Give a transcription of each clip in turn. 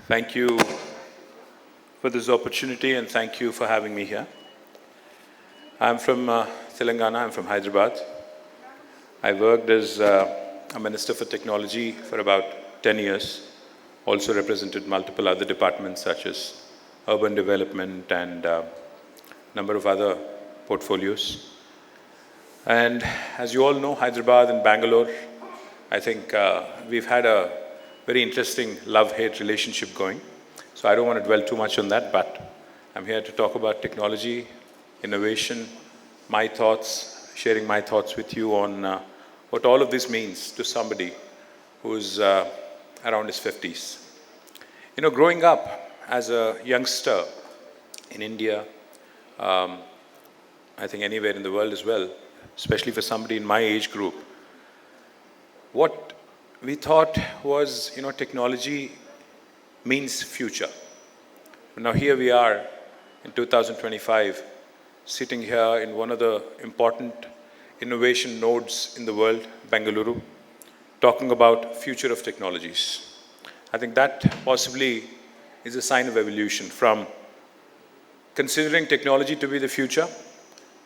Thank you for this opportunity and thank you for having me here. I'm from Telangana, I'm from Hyderabad. I worked as a Minister for Technology for about 10 years, also represented multiple other departments such as urban development and a number of other portfolios. And as you all know, Hyderabad and Bangalore, I think we've had a very interesting love-hate relationship going. So I don't want to dwell too much on that, but I'm here to talk about technology, innovation, my thoughts, sharing my thoughts with you on what all of this means to somebody who's around his 50s. You know, growing up as a youngster in India, I think anywhere in the world as well, especially for somebody in my age group, what we thought was, technology means future. Now here we are in 2025, sitting here in one of the important innovation nodes in the world, Bengaluru, talking about future of technologies. I think that possibly is a sign of evolution from considering technology to be the future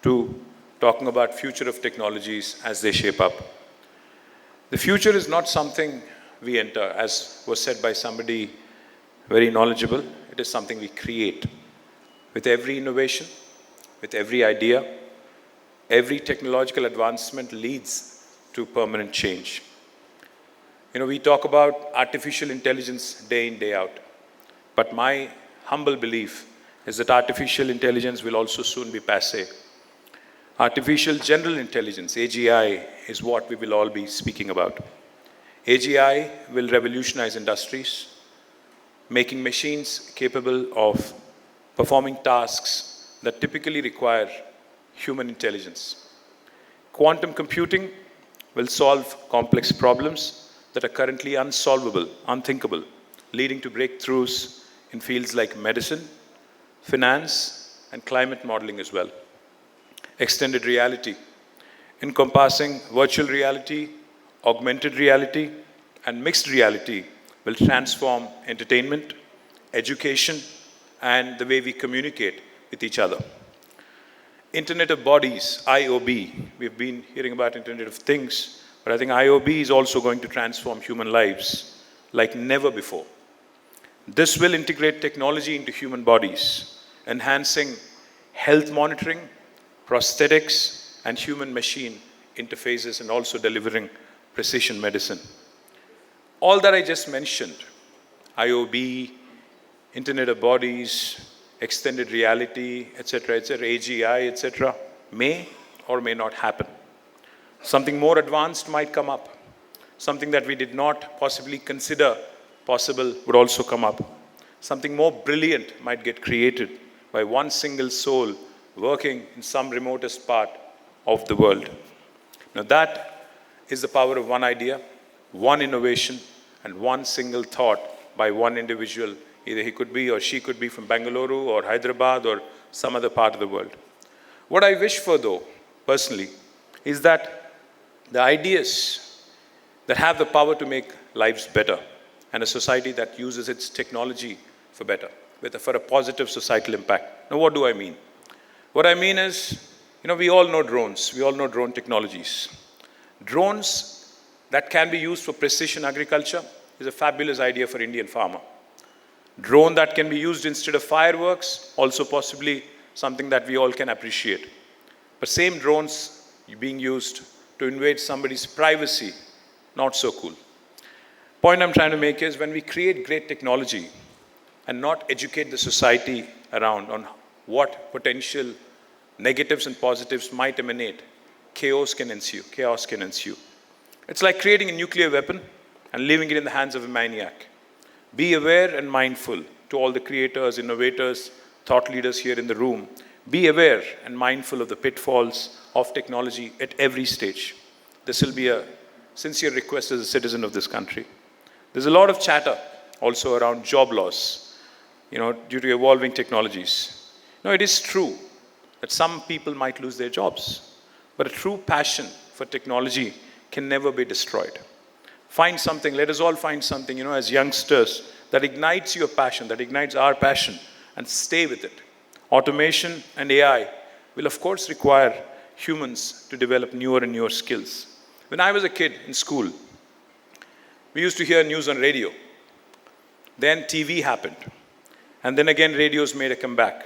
to talking about future of technologies as they shape up. The future is not something we enter, as was said by somebody very knowledgeable. It is something we create. With every innovation, with every idea, every technological advancement leads to permanent change. We talk about artificial intelligence day in, day out. But my humble belief is that artificial intelligence will also soon be passé. Artificial General Intelligence, AGI, is what we will all be speaking about. AGI will revolutionize industries, making machines capable of performing tasks that typically require human intelligence. Quantum computing will solve complex problems that are currently unsolvable, unthinkable, leading to breakthroughs in fields like medicine, finance, and climate modeling as well. Extended reality, encompassing virtual reality, augmented reality, and mixed reality, will transform entertainment, education, and the way we communicate with each other. Internet of Bodies, IoB, we've been hearing about Internet of Things, but I think IoB is also going to transform human lives like never before. This will integrate technology into human bodies, enhancing health monitoring, prosthetics, and human-machine interfaces, and also delivering precision medicine. All that I just mentioned, IoB, Internet of Bodies, extended reality, etc., AGI, etc., may or may not happen. Something more advanced might come up. Something that we did not possibly consider possible would also come up. Something more brilliant might get created by one single soul working in some remotest part of the world. Now that is the power of one idea, one innovation, and one single thought by one individual. Either he could be or she could be from Bengaluru or Hyderabad or some other part of the world. What I wish for, though, personally, is that the ideas that have the power to make lives better and a society that uses its technology for better, for a positive societal impact. Now, what do I mean? What I mean is, we all know drones. We all know drone technologies. Drones that can be used for precision agriculture is a fabulous idea for Indian farmer. Drone that can be used instead of fireworks, also possibly something that we all can appreciate. But same drones being used to invade somebody's privacy, not so cool. Point I'm trying to make is when we create great technology and not educate the society around on what potential negatives and positives might emanate, chaos can ensue. It's like creating a nuclear weapon and leaving it in the hands of a maniac. Be aware and mindful to all the creators, innovators, thought leaders here in the room. Be aware and mindful of the pitfalls of technology at every stage. This will be a sincere request as a citizen of this country. There's a lot of chatter also around job loss, due to evolving technologies. It is true that some people might lose their jobs, but a true passion for technology can never be destroyed. Find something, let us all find something, as youngsters, that ignites your passion, that ignites our passion, and stay with it. Automation and AI will, of course, require humans to develop newer and newer skills. When I was a kid in school, we used to hear news on radio. Then TV happened. And then again, radios made a comeback.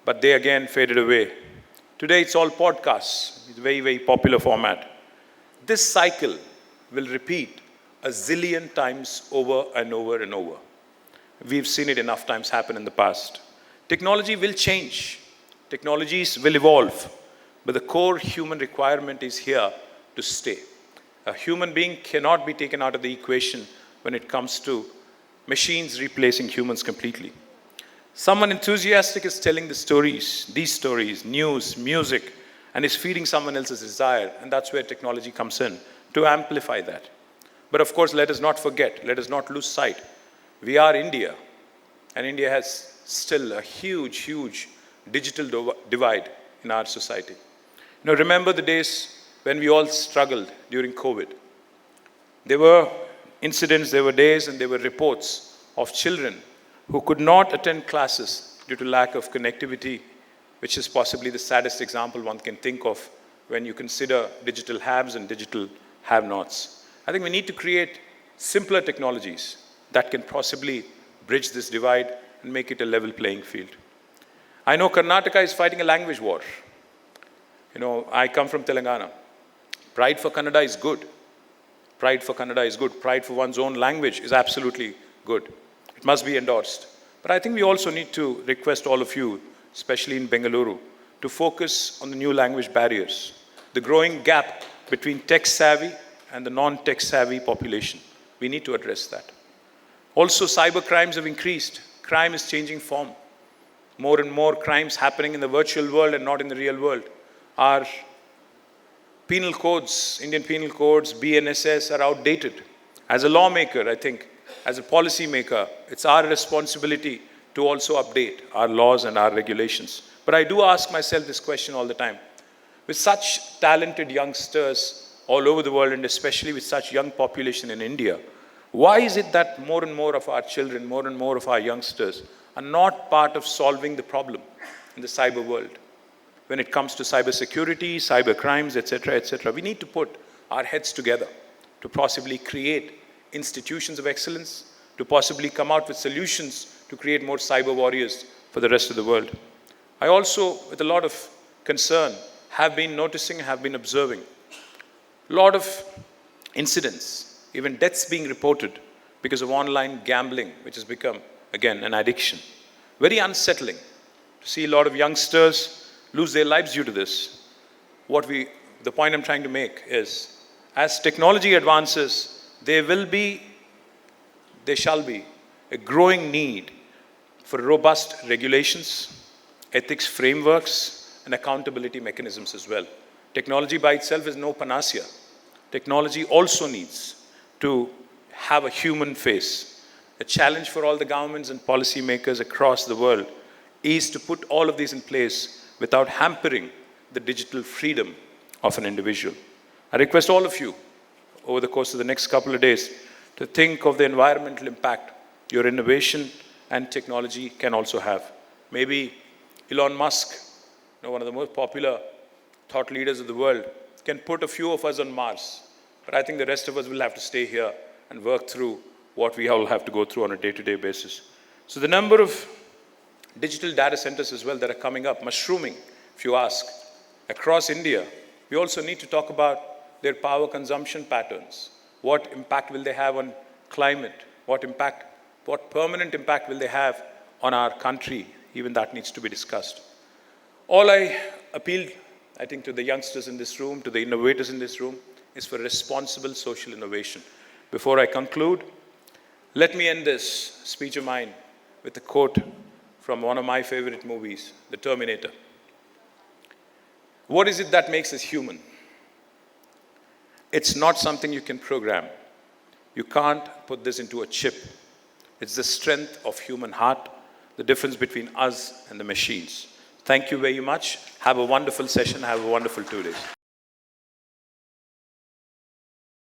But they again faded away. Today, it's all podcasts. It's a very, very popular format. This cycle will repeat a zillion times over and over and over. We've seen it enough times happen in the past. Technology will change. Technologies will evolve. But the core human requirement is here to stay. A human being cannot be taken out of the equation when it comes to machines replacing humans completely. Someone enthusiastic is telling these stories, news, music, and is feeding someone else's desire. And that's where technology comes in, to amplify that. But of course, let us not forget, let us not lose sight. We are India, and India has still a huge, huge digital divide in our society. Remember the days when we all struggled during COVID. There were incidents, there were days, and there were reports of children who could not attend classes due to lack of connectivity, which is possibly the saddest example one can think of when you consider digital haves and digital have-nots. I think we need to create simpler technologies that can possibly bridge this divide and make it a level playing field. I know Karnataka is fighting a language war. I come from Telangana. Pride for Kannada is good. Pride for Kannada is good. Pride for one's own language is absolutely good. It must be endorsed. But I think we also need to request all of you, especially in Bengaluru, to focus on the new language barriers, the growing gap between tech-savvy and the non-tech-savvy population. We need to address that. Also, cyber crimes have increased. Crime is changing form. More and more crimes happening in the virtual world and not in the real world. Our penal codes, Indian penal codes, BNSS are outdated. As a lawmaker, I think, as a policy maker, it's our responsibility to also update our laws and our regulations. But I do ask myself this question all the time. With such talented youngsters all over the world, and especially with such young population in India, why is it that more and more of our children, more and more of our youngsters are not part of solving the problem in the cyber world? When it comes to cyber security, cyber crimes, etc., we need to put our heads together to possibly create institutions of excellence, to possibly come out with solutions to create more cyber warriors for the rest of the world. I also, with a lot of concern, have been noticing, have been observing a lot of incidents, even deaths being reported because of online gambling, which has become, again, an addiction. Very unsettling to see a lot of youngsters lose their lives due to this. The point I'm trying to make is, as technology advances, there shall be a growing need for robust regulations, ethics frameworks, and accountability mechanisms as well. Technology by itself is no panacea. Technology also needs to have a human face. The challenge for all the governments and policymakers across the world is to put all of these in place without hampering the digital freedom of an individual. I request all of you, over the course of the next couple of days, to think of the environmental impact your innovation and technology can also have. Maybe Elon Musk, one of the most popular thought leaders of the world, can put a few of us on Mars. But I think the rest of us will have to stay here and work through what we all have to go through on a day-to-day basis. So the number of digital data centers as well that are coming up, mushrooming, if you ask, across India, we also need to talk about their power consumption patterns. What impact will they have on climate? What permanent impact will they have on our country? Even that needs to be discussed. All I appeal, I think, to the youngsters in this room, to the innovators in this room, is for responsible social innovation. Before I conclude, let me end this speech of mine with a quote from one of my favorite movies, The Terminator. What is it that makes us human? It's not something you can program. You can't put this into a chip. It's the strength of human heart, the difference between us and the machines. Thank you very much. Have a wonderful session. Have a wonderful 2 days.